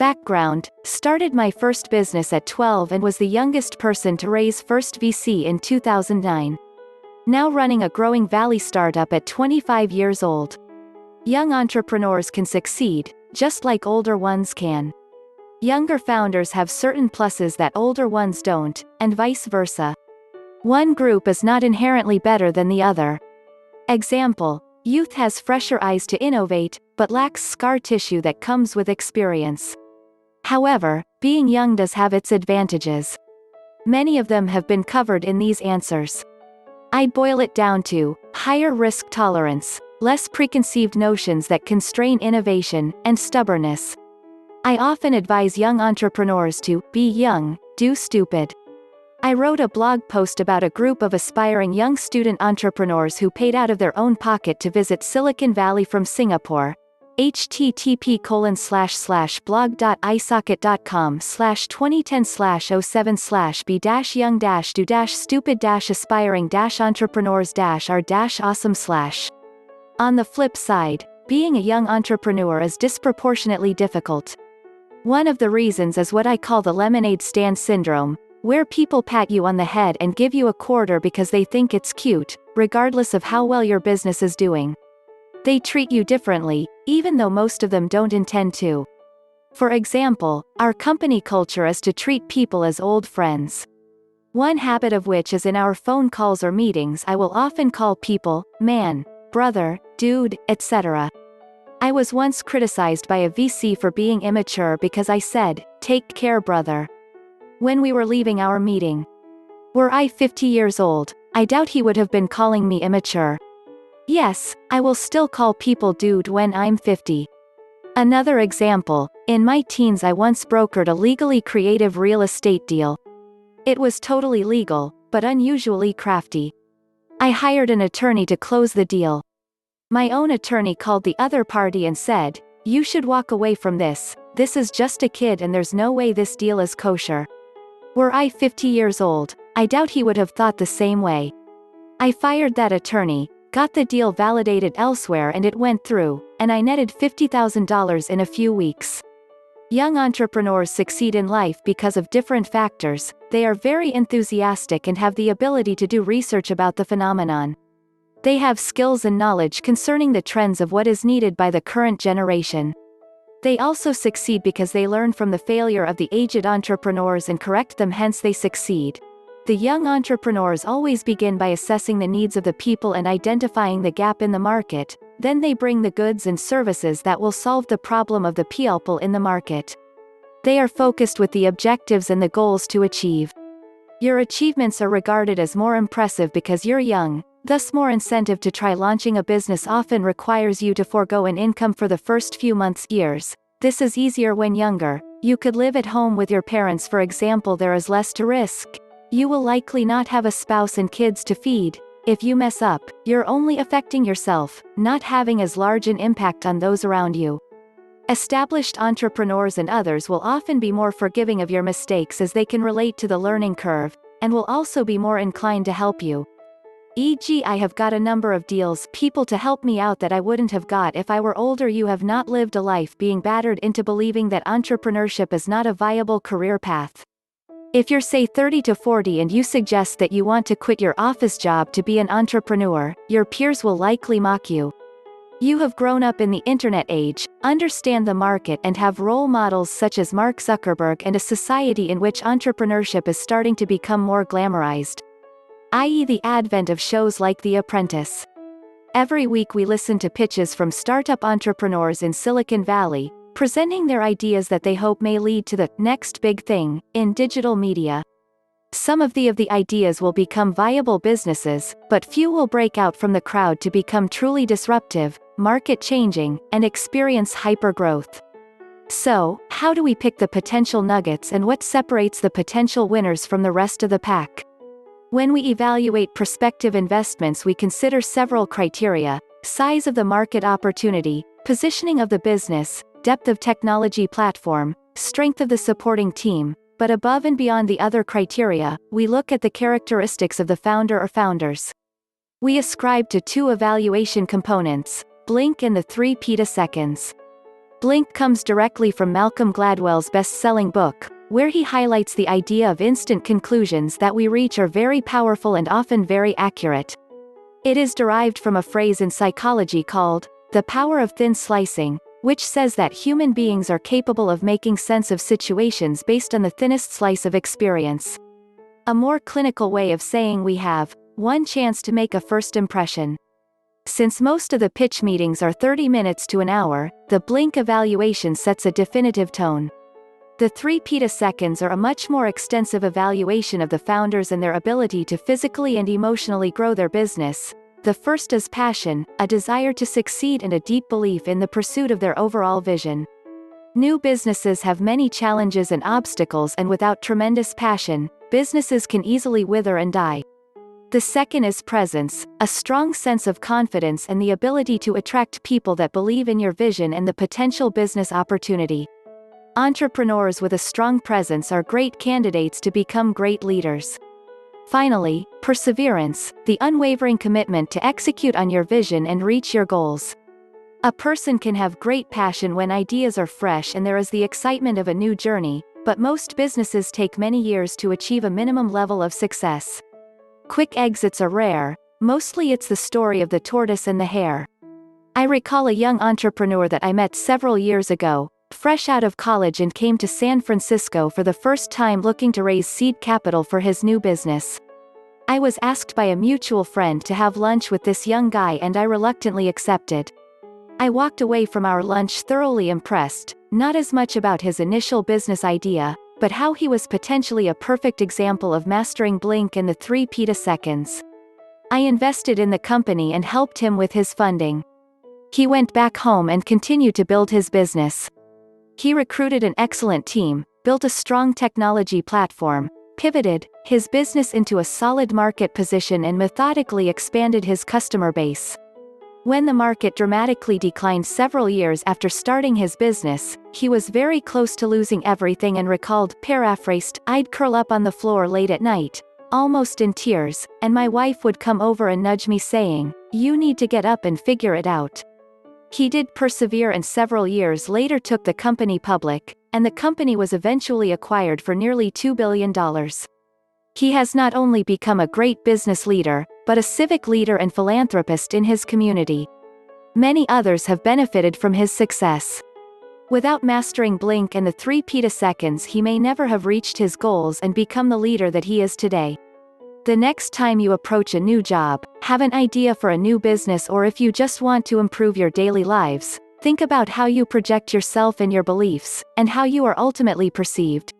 Background: started my first business at 12 and was the youngest person to raise first VC in 2009. Now running a growing Valley startup at 25 years old. Young entrepreneurs can succeed, just like older ones can. Younger founders have certain pluses that older ones don't, and vice versa. One group is not inherently better than the other. Example: youth has fresher eyes to innovate, but lacks scar tissue that comes with experience. However, being young does have its advantages. Many of them have been covered in these answers. I'd boil it down to higher risk tolerance, less preconceived notions that constrain innovation, and stubbornness. I often advise young entrepreneurs to be young, do stupid. I wrote a blog post about a group of aspiring young student entrepreneurs who paid out of their own pocket to visit Silicon Valley from Singapore. http://blog.isocket.com/2010/07/be-young-stupid-aspiring-entrepreneurs-are-awesome/. On the flip side, being a young entrepreneur is disproportionately difficult. One of the reasons is what I call the lemonade stand syndrome, where people pat you on the head and give you a quarter because they think it's cute, regardless of how well your business is doing. They treat you differently, even though most of them don't intend to. For example, our company culture is to treat people as old friends. One habit of which is in our phone calls or meetings I will often call people, man, brother, dude, etc. I was once criticized by a VC for being immature because I said, "Take care, brother," when we were leaving our meeting. Were I 50 years old, I doubt he would have been calling me immature. Yes, I will still call people dude when I'm 50. Another example: in my teens I once brokered a legally creative real estate deal. It was totally legal, but unusually crafty. I hired an attorney to close the deal. My own attorney called the other party and said, "You should walk away from this is just a kid and there's no way this deal is kosher." Were I 50 years old, I doubt he would have thought the same way. I fired that attorney, got the deal validated elsewhere and it went through, and I netted $50,000 in a few weeks. Young entrepreneurs succeed in life because of different factors. They are very enthusiastic and have the ability to do research about the phenomenon. They have skills and knowledge concerning the trends of what is needed by the current generation. They also succeed because they learn from the failure of the aged entrepreneurs and correct them, hence they succeed. The young entrepreneurs always begin by assessing the needs of the people and identifying the gap in the market, then they bring the goods and services that will solve the problem of the people in the market. They are focused with the objectives and the goals to achieve. Your achievements are regarded as more impressive because you're young, thus more incentive to try. Launching a business often requires you to forego an income for the first few months, years. This is easier when younger. You could live at home with your parents, for example. There is less to risk. You will likely not have a spouse and kids to feed. If you mess up, you're only affecting yourself, not having as large an impact on those around you. Established entrepreneurs and others will often be more forgiving of your mistakes as they can relate to the learning curve, and will also be more inclined to help you. E.g., I have got a number of deals, people to help me out that I wouldn't have got if I were older. You have not lived a life being battered into believing that entrepreneurship is not a viable career path. If you're say 30 to 40 and you suggest that you want to quit your office job to be an entrepreneur, your peers will likely mock you. You have grown up in the internet age, understand the market and have role models such as Mark Zuckerberg and a society in which entrepreneurship is starting to become more glamorized, i.e. the advent of shows like The Apprentice. Every week we listen to pitches from startup entrepreneurs in Silicon Valley, presenting their ideas that they hope may lead to the next big thing in digital media. Some of the ideas will become viable businesses, but few will break out from the crowd to become truly disruptive, market-changing, and experience hyper-growth. So, how do we pick the potential nuggets and what separates the potential winners from the rest of the pack? When we evaluate prospective investments, we consider several criteria: size of the market opportunity, positioning of the business, depth of technology platform, strength of the supporting team. But above and beyond the other criteria, we look at the characteristics of the founder or founders. We ascribe to two evaluation components: blink and the 3 petaseconds. Blink comes directly from Malcolm Gladwell's best-selling book, where he highlights the idea of instant conclusions that we reach are very powerful and often very accurate. It is derived from a phrase in psychology called, the power of thin slicing, which says that human beings are capable of making sense of situations based on the thinnest slice of experience. A more clinical way of saying we have one chance to make a first impression. Since most of the pitch meetings are 30 minutes to an hour, the Blink evaluation sets a definitive tone. The 3 petaseconds are a much more extensive evaluation of the founders and their ability to physically and emotionally grow their business. The first is passion, a desire to succeed and a deep belief in the pursuit of their overall vision. New businesses have many challenges and obstacles, and without tremendous passion, businesses can easily wither and die. The second is presence, a strong sense of confidence and the ability to attract people that believe in your vision and the potential business opportunity. Entrepreneurs with a strong presence are great candidates to become great leaders. Finally, perseverance, the unwavering commitment to execute on your vision and reach your goals. A person can have great passion when ideas are fresh and there is the excitement of a new journey, but most businesses take many years to achieve a minimum level of success. Quick exits are rare, mostly it's the story of the tortoise and the hare. I recall a young entrepreneur that I met several years ago, fresh out of college, and came to San Francisco for the first time looking to raise seed capital for his new business. I was asked by a mutual friend to have lunch with this young guy and I reluctantly accepted. I walked away from our lunch thoroughly impressed, not as much about his initial business idea, but how he was potentially a perfect example of mastering Blink and the 3 petaseconds. I invested in the company and helped him with his funding. He went back home and continued to build his business. He recruited an excellent team, built a strong technology platform, pivoted his business into a solid market position, and methodically expanded his customer base. When the market dramatically declined several years after starting his business, he was very close to losing everything and recalled, paraphrased, "I'd curl up on the floor late at night, almost in tears, and my wife would come over and nudge me saying, 'You need to get up and figure it out.'" He did persevere and several years later took the company public, and the company was eventually acquired for nearly $2 billion. He has not only become a great business leader, but a civic leader and philanthropist in his community. Many others have benefited from his success. Without mastering Blink and the 3 petaseconds, he may never have reached his goals and become the leader that he is today. The next time you approach a new job, have an idea for a new business, or if you just want to improve your daily lives, think about how you project yourself and your beliefs, and how you are ultimately perceived.